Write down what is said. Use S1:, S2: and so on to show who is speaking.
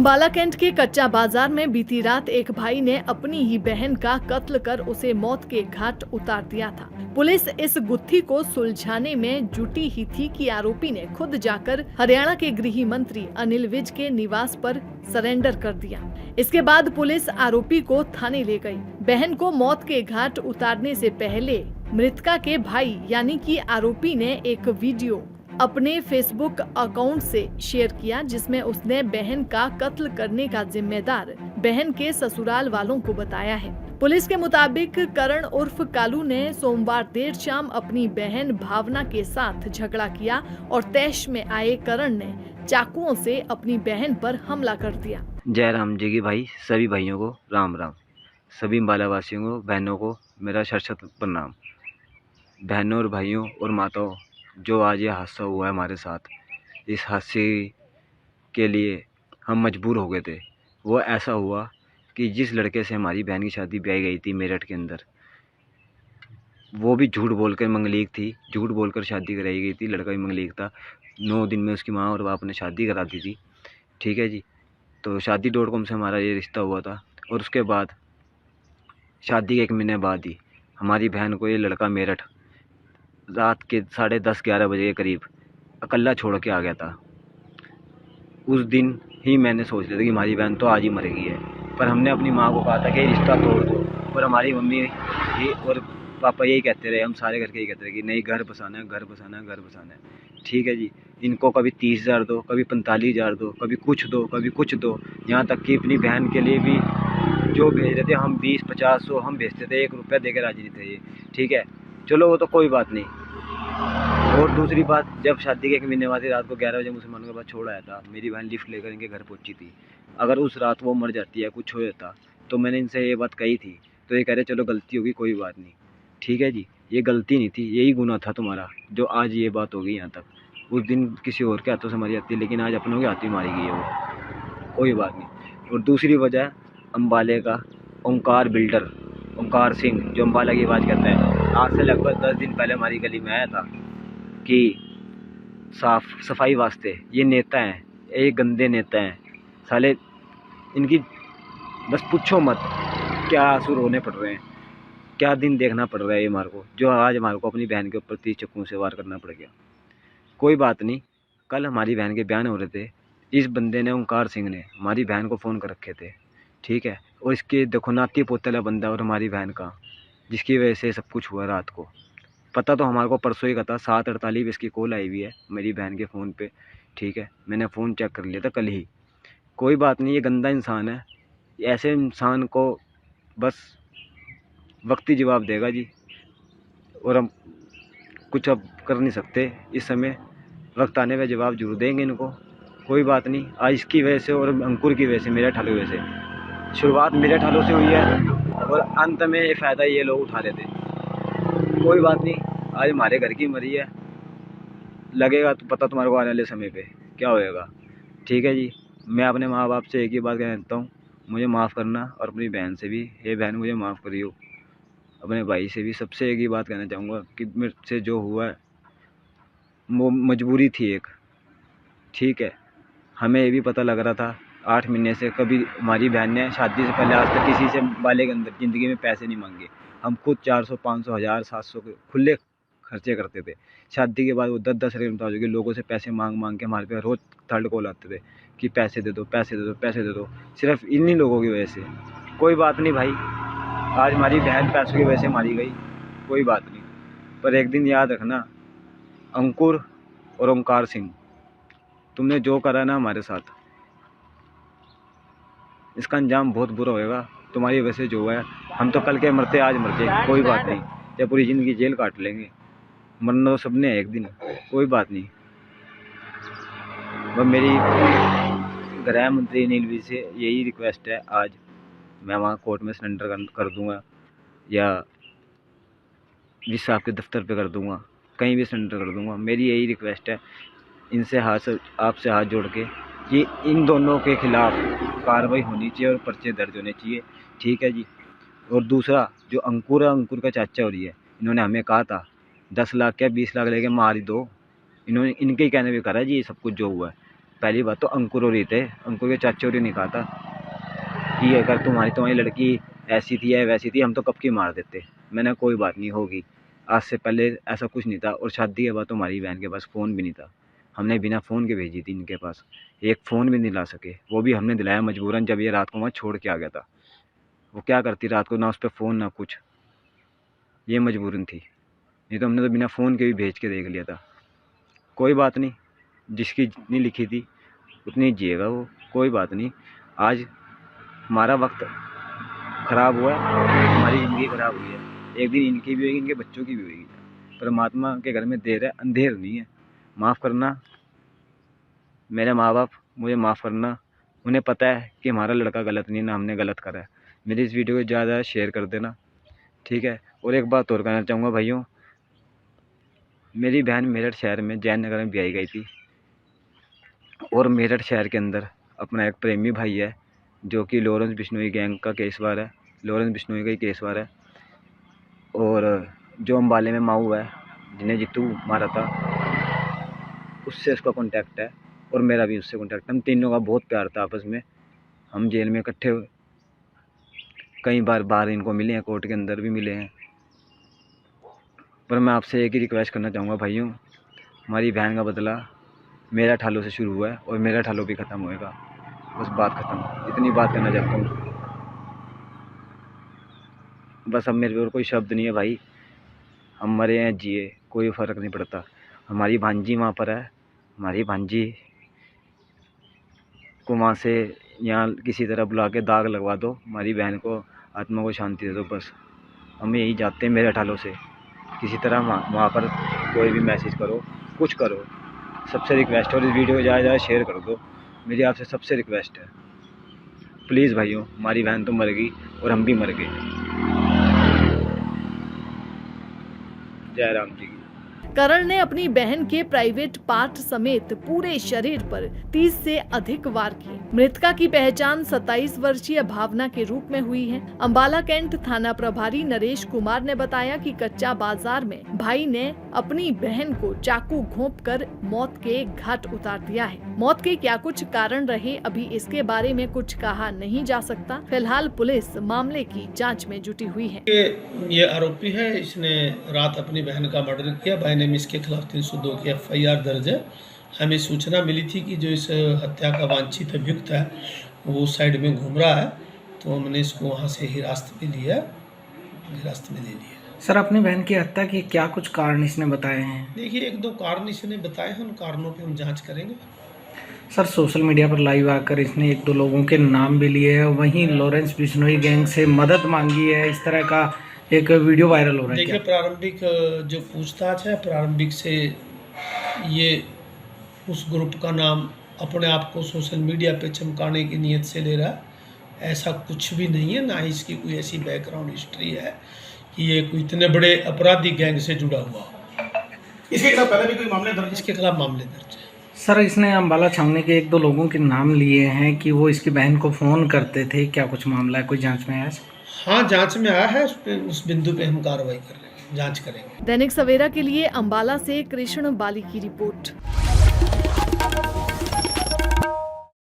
S1: Ambala cantt के कच्चा बाजार में बीती रात एक भाई ने अपनी ही बहन का कत्ल कर उसे मौत के घाट उतार दिया था। पुलिस इस गुत्थी को सुलझाने में जुटी ही थी कि आरोपी ने खुद जाकर हरियाणा के गृह मंत्री अनिल विज के निवास पर सरेंडर कर दिया। इसके बाद पुलिस आरोपी को थाने ले गई। बहन को मौत के घाट उतारने से पहले मृतका के भाई यानी कि आरोपी ने एक वीडियो अपने फेसबुक अकाउंट से शेयर किया, जिसमें उसने बहन का कत्ल करने का जिम्मेदार बहन के ससुराल वालों को बताया है। पुलिस के मुताबिक करण उर्फ कालू ने सोमवार देर शाम अपनी बहन भावना के साथ झगड़ा किया और तैश में आए करण ने चाकुओं से अपनी बहन पर हमला कर दिया।
S2: जय राम जी की भाई, सभी भाइयों को राम राम। सभी अंबाला वासियों को, बहनों को मेरा शत प्रणाम। बहनों और भाइयों और माताओं, जो आज ये हादसा हुआ है हमारे साथ, इस हादसे के लिए हम मजबूर हो गए थे। वो ऐसा हुआ कि जिस लड़के से हमारी बहन की शादी ब्याई गई थी मेरठ के अंदर, वो भी झूठ बोलकर मंगलीक थी, झूठ बोलकर शादी कराई गई थी। लड़का भी मंगलीक था। 9 दिन में उसकी माँ और बाप ने शादी करा दी थी। ठीक है जी। तो शादी.com से हमारा ये रिश्ता हुआ था और उसके बाद शादी के 1 महीने बाद ही हमारी बहन को ये लड़का मेरठ रात के 10:30-11 बजे के करीब अकेला छोड़ के आ गया था। उस दिन ही मैंने सोच लिया था कि हमारी बहन तो आज ही मरेगी है, पर हमने अपनी माँ को कहा था कि रिश्ता तोड़ दो। और हमारी मम्मी ये और पापा यही कहते रहे, हम सारे घर के यही कहते रहे कि नहीं, घर बसाना है, घर बसाना है, घर बसाना है। ठीक है जी। इनको कभी 30,000 दो, कभी 45,000 दो, कभी कुछ दो, कभी कुछ दो। यहाँ तक कि अपनी बहन के लिए भी जो भेज रहे थे, हम 20-50 100 हम भेजते थे, 1 रुपया देकर राजी नहीं थे ये। ठीक है, चलो वो तो कोई बात नहीं। और दूसरी बात, जब शादी के 1 महीने बाद रात को 11 बजे मुसलमानों के पास छोड़ आया था, मेरी बहन लिफ्ट लेकर इनके घर पहुंची थी। अगर उस रात वो मर जाती है, कुछ हो जाता, तो मैंने इनसे ये बात कही थी, तो ये कह रहे चलो गलती होगी, कोई बात नहीं। ठीक है जी। ये गलती नहीं थी, यही गुनाह था तुम्हारा, जो आज ये बात हो गई यहाँ तक। उस दिन किसी और के हाथों से मारी जाती है, लेकिन आज अपनों के हाथों ही मारी गई है वो, कोई बात नहीं। और दूसरी वजह, अम्बाले का ओंकार बिल्डर, ओंकार सिंह, जो अम्बाला की आवाज़ करता है, आज से लगभग 10 दिन पहले हमारी गली में आया था कि साफ सफाई वास्ते। ये नेता हैं, ये गंदे नेता हैं साले, इनकी बस पूछो मत क्या आंसू रोने पड़ रहे हैं, क्या दिन देखना पड़ रहा है ये हमारे को, जो आज हमारे को अपनी बहन के ऊपर 30 चक्कू से वार करना पड़ गया। कोई बात नहीं, कल हमारी बहन के बयान हो रहे थे, इस बंदे ने, ओंकार सिंह ने, हमारी बहन को फ़ोन कर रखे थे। ठीक है, और इसके देखो नाती पोतला बंदा और हमारी बहन का, जिसकी वजह से सब कुछ हुआ रात को। पता तो हमारे को परसों ही का था, 7:48 इसकी कॉल आई हुई है मेरी बहन के फ़ोन पे। ठीक है, मैंने फ़ोन चेक कर लिया था कल ही। कोई बात नहीं, ये गंदा इंसान है, ऐसे इंसान को बस वक्त ही जवाब देगा जी। और हम कुछ अब कर नहीं सकते इस समय, वक्त आने पे जवाब जरूर देंगे इनको। कोई बात नहीं, आज इसकी वजह से और अंकुर की वजह से, मेरठ वालों की वजह से, शुरुआत मेरठ वालों से हुई है और अंत में ये फ़ायदा ये लोग उठा लेते। कोई बात नहीं, आज हमारे घर की मरी है, लगेगा तो पता तुम्हारे को आने वाले समय पे क्या होएगा। ठीक है जी। मैं अपने माँ बाप से एक ही बात कहना चाहता हूँ, मुझे माफ़ करना, और अपनी बहन से भी, ये बहन मुझे माफ़ करियो। अपने भाई से भी, सबसे एक ही बात कहना चाहूँगा कि मेरे से जो हुआ है वो मजबूरी थी एक। ठीक है, हमें ये भी पता लग रहा था 8 महीने से, कभी हमारी बहन ने शादी से पहले आज तक किसी से वाले के अंदर ज़िंदगी में पैसे नहीं मांगे। हम खुद 400, 500, 1000, 700 के खुले खर्चे करते थे। शादी के बाद वो 10-10 रुपये मुताबिक के लोगों से पैसे मांग के हमारे पे रोज़ थर्ड कॉल आते थे कि पैसे दे दो, पैसे दे दो, पैसे दे दो, सिर्फ इन्हीं लोगों की वजह से। कोई बात नहीं भाई, आज हमारी बहन पैसों की वजह से मारी गई, कोई बात नहीं, पर एक दिन याद रखना, अंकुर और ओंकार सिंह, तुमने जो करा ना हमारे साथ, इसका अंजाम बहुत बुरा होएगा। तुम्हारी वजह से जो हुआ है, हम तो कल के मरते आज मर जाए, कोई बात नहीं, या पूरी ज़िंदगी जेल काट लेंगे, मरना तो सबने है एक दिन, कोई बात नहीं। वह मेरी गृह मंत्री अनिल विज से यही रिक्वेस्ट है, आज मैं वहाँ कोर्ट में सरेंडर कर दूँगा, या जिस साहब के दफ्तर पे कर दूँगा, कहीं भी सरेंडर कर दूँगा। मेरी यही रिक्वेस्ट है इनसे, आपसे हाथ जोड़ के, कि इन दोनों के खिलाफ़ कार्रवाई होनी चाहिए और पर्चे दर्ज होने चाहिए। ठीक है जी। और दूसरा, जो अंकुर है, अंकुर का चाचा हो रही है, इन्होंने हमें कहा था 10 लाख क्या 20 लाख लेके मार ही दो। इन्होंने, इनके ही कहने पे करा जी ये सब कुछ जो हुआ है। पहली बात तो अंकुर और ही थे, अंकुर के चाचे और ही नहीं कहा था कि अगर तुम्हारी लड़की ऐसी थी या वैसी थी हम तो कब की मार देते। मैंने कोई बात नहीं होगी, आज से पहले ऐसा कुछ नहीं था। और शादी के बाद तो हमारी बहन के पास फ़ोन भी नहीं था, हमने बिना फ़ोन के भेजी थी इनके पास, एक फ़ोन भी नहीं ला सके, वो भी हमने दिलाया मजबूरन जब ये रात को वहाँ छोड़ के आ गया था। वो क्या करती रात को, ना उस पर फ़ोन ना कुछ, ये मजबूरन थी, नहीं तो हमने तो बिना फ़ोन के भी भेज के देख लिया था। कोई बात नहीं, जिसकी जितनी लिखी थी उतनी जिएगा वो, कोई बात नहीं। आज हमारा वक्त ख़राब हुआ है, हमारी ज़िंदगी ख़राब हुई है, एक दिन इनकी भी होगी, इनके बच्चों की भी होगी। परमात्मा के घर में देर है, अंधेर नहीं है। माफ़ करना मेरे माँ बाप, मुझे माफ़ करना। उन्हें पता है कि हमारा लड़का गलत नहीं है, ना हमने गलत करा है। मेरी इस वीडियो को ज़्यादा शेयर कर देना, ठीक है। और एक बात और कहना चाहूँगा भाइयों, मेरी बहन मेरठ शहर में जैन नगर में ब्याही गई थी, और मेरठ शहर के अंदर अपना एक प्रेमी भाई है जो कि लॉरेंस बिश्नोई गैंग का केसवार है, लॉरेंस बिश्नोई का ही केसवार है। और जो अम्बाले में माऊ है जिन्हें जितू मारा था, उससे उसका कॉन्टैक्ट है, और मेरा भी उससे कॉन्टैक्ट है। हम तीनों का बहुत प्यार था आपस में, हम जेल में इकट्ठे कई बार बाहर इनको मिले हैं, कोर्ट के अंदर भी मिले हैं। पर मैं आपसे एक ही रिक्वेस्ट करना चाहूँगा भाइयों, हमारी बहन का बदला मेरा ठालों से शुरू हुआ है और मेरा ठालों भी ख़त्म होएगा। बस बात ख़त्म, इतनी बात करना चाहता हूँ। बस अब मेरे और कोई शब्द नहीं है भाई, हम मरे हैं जिए कोई फ़र्क नहीं पड़ता। हमारी भांजी वहाँ पर है, हमारी भांजी को वहाँ से यहाँ किसी तरह बुला के दाग लगवा दो, हमारी बहन को आत्मा को शांति दे दो। बस हम यही चाहते हैं मेरे ठालों से, किसी तरह वहाँ पर कोई भी मैसेज करो, कुछ करो, सबसे रिक्वेस्ट है। और इस वीडियो को ज़्यादा ज़्यादा शेयर कर दो, मेरी आपसे सबसे रिक्वेस्ट है। प्लीज़ भाइयों, हमारी बहन तो मर गई और हम भी मर गए। जय राम जी की।
S1: करण ने अपनी बहन के प्राइवेट पार्ट समेत पूरे शरीर पर 30 से अधिक वार किए। मृतका की पहचान 27 वर्षीय भावना के रूप में हुई है। अंबाला कैंट थाना प्रभारी नरेश कुमार ने बताया कि कच्चा बाजार में भाई ने अपनी बहन को चाकू घोंपकर मौत के घाट उतार दिया है। मौत के क्या कुछ कारण रहे, अभी इसके बारे में कुछ कहा नहीं जा सकता। फिलहाल पुलिस मामले की जाँच में जुटी हुई है।
S3: ये आरोपी है, इसने रात अपनी बहन का मर्डर किया। बहन इसके खिलाफ 302 की FIR दर्ज है। हमें सूचना मिली थी कि जो इस हत्या का वांछित अभियुक्त है वो उस साइड में घूम रहा है, तो हमने इसको वहाँ से हिरासत में लिया, हिरासत में ले लिया।
S4: सर, अपनी बहन की हत्या के क्या कुछ कारण इसने बताए हैं?
S3: देखिए, 1-2 कारण इसने बताए हैं, उन कारणों पे हम जांच करेंगे।
S4: सर, सोशल मीडिया पर लाइव आकर इसने 1-2 लोगों के नाम भी लिए हैं, वहीं लॉरेंस बिश्नोई गैंग से मदद मांगी है, इस तरह का एक वीडियो वायरल हो रहा है।
S3: देखिए, प्रारंभिक जो पूछताछ है, प्रारंभिक से ये उस ग्रुप का नाम अपने आप को सोशल मीडिया पे चमकाने की नीयत से ले रहा है। ऐसा कुछ भी नहीं है, ना ही इसकी कोई ऐसी बैकग्राउंड हिस्ट्री है कि ये कोई इतने बड़े अपराधी गैंग से जुड़ा हुआ।
S5: इसके खिलाफ पहले भी कोई मामले दर्ज?
S3: इसके खिलाफ मामले दर्ज है।
S4: सर, इसने अंबाला छावनी के 1-2 लोगों के नाम लिए हैं कि वो इसकी बहन को फ़ोन करते थे, क्या कुछ मामला है, कोई जांच में आया?
S3: हाँ, जांच में आया है, उस बिंदु पे हम कार्रवाई कर रहे हैं, जांच करेंगे।
S1: दैनिक सवेरा के लिए अंबाला से कृष्ण बाली की रिपोर्ट।